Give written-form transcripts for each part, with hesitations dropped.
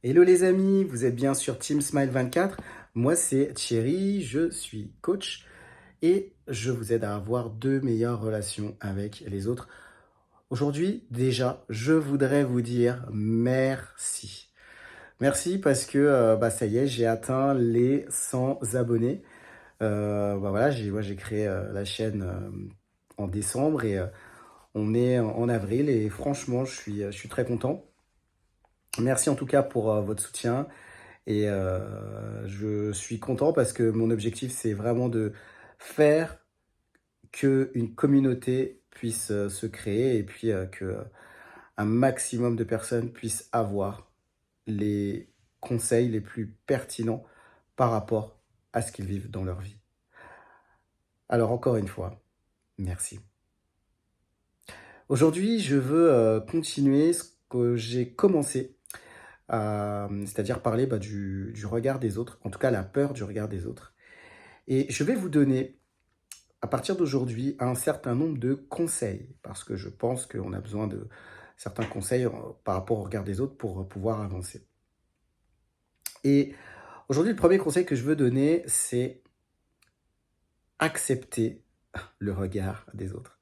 Hello les amis, vous êtes bien sur Team Smile 24. Moi c'est Thierry, je suis coach et je vous aide à avoir de meilleures relations avec les autres. Aujourd'hui, déjà, je voudrais vous dire merci. Merci parce que ça y est, j'ai atteint les 100 abonnés. Voilà, j'ai créé la chaîne en décembre et on est en avril et franchement, je suis très content. Merci en tout cas pour votre soutien. Et je suis content parce que mon objectif, c'est vraiment de faire qu'une communauté puisse se créer et puis qu'un maximum de personnes puissent avoir les conseils les plus pertinents par rapport à ce qu'ils vivent dans leur vie. Alors encore une fois, merci. Aujourd'hui, je veux continuer ce que j'ai commencé, c'est-à-dire parler du regard des autres, en tout cas la peur du regard des autres. Et je vais vous donner, à partir d'aujourd'hui, un certain nombre de conseils, parce que je pense qu'on a besoin de certains conseils par rapport au regard des autres pour pouvoir avancer. Et aujourd'hui, le premier conseil que je veux donner, c'est accepter le regard des autres.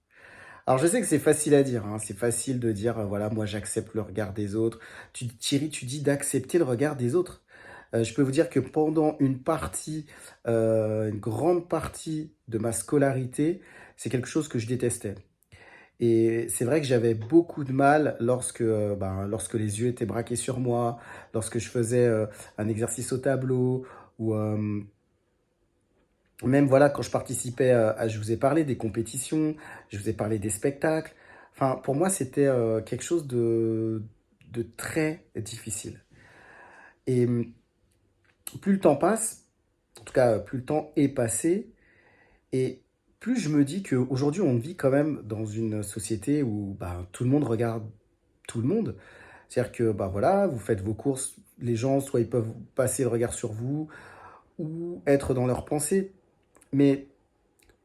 Alors, je sais que c'est facile à dire, hein, c'est facile de dire, voilà, moi j'accepte le regard des autres. Thierry, tu dis d'accepter le regard des autres. Je peux vous dire que pendant une grande partie de ma scolarité, c'est quelque chose que je détestais. Et c'est vrai que j'avais beaucoup de mal lorsque les yeux étaient braqués sur moi, lorsque je faisais un exercice au tableau, ou même voilà, quand je participais je vous ai parlé des compétitions, je vous ai parlé des spectacles. Enfin, pour moi, c'était quelque chose de très difficile. Et plus le temps passe, en tout cas, plus le temps est passé, et plus je me dis qu'aujourd'hui, on vit quand même dans une société où tout le monde regarde tout le monde. C'est-à-dire que voilà, vous faites vos courses, les gens, soit ils peuvent passer le regard sur vous, ou être dans leurs pensées. Mais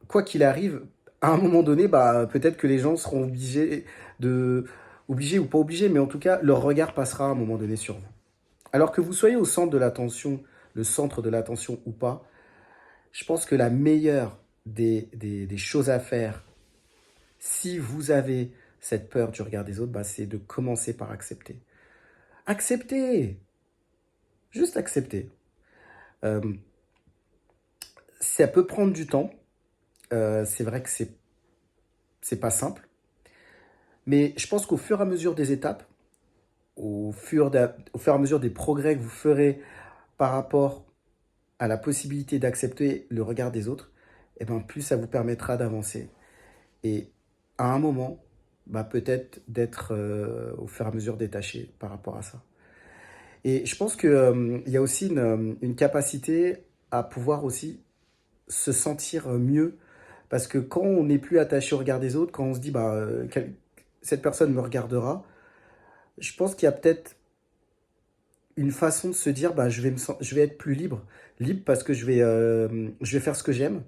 quoi qu'il arrive, à un moment donné, peut-être que les gens seront obligés ou pas obligés, mais en tout cas, leur regard passera à un moment donné sur vous. Alors que vous soyez au centre de l'attention, le centre de l'attention ou pas, je pense que la meilleure des choses à faire, si vous avez cette peur du regard des autres, c'est de commencer par accepter. Accepter! Juste accepter. Euh, Ça peut prendre du temps. C'est vrai que c'est pas simple. Mais je pense qu'au fur et à mesure des étapes, au fur et à mesure des progrès que vous ferez par rapport à la possibilité d'accepter le regard des autres, plus ça vous permettra d'avancer. Et à un moment, peut-être d'être au fur et à mesure détaché par rapport à ça. Et je pense qu'il y a aussi une capacité à pouvoir aussi se sentir mieux. Parce que quand on n'est plus attaché au regard des autres, quand on se dit cette personne me regardera, je pense qu'il y a peut-être une façon de se dire je vais être plus libre. Libre parce que je vais faire ce que j'aime.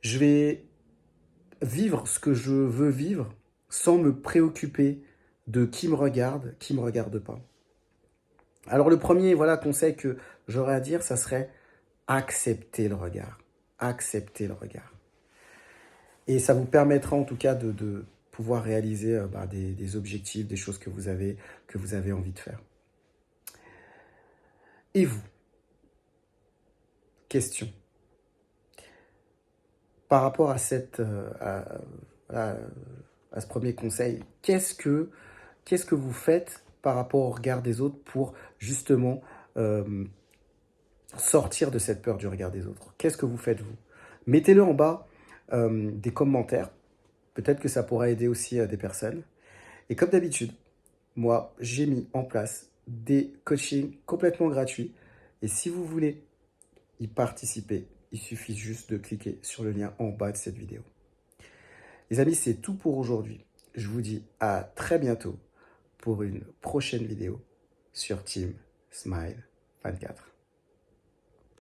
Je vais vivre ce que je veux vivre sans me préoccuper de qui me regarde pas. Alors le premier conseil que j'aurais à dire, ça serait accepter le regard. Accepter le regard. Et ça vous permettra en tout cas de pouvoir réaliser des objectifs, des choses que vous avez envie de faire. Et vous, question. Par rapport à à ce premier conseil, qu'est-ce que vous faites par rapport au regard des autres pour justement sortir de cette peur du regard des autres? Qu'est-ce que vous faites vous? Mettez-le en bas des commentaires. Peut-être que ça pourra aider aussi des personnes. Et comme d'habitude, moi, j'ai mis en place des coachings complètement gratuits. Et si vous voulez y participer, il suffit juste de cliquer sur le lien en bas de cette vidéo. Les amis, c'est tout pour aujourd'hui. Je vous dis à très bientôt pour une prochaine vidéo sur Team Smile 24.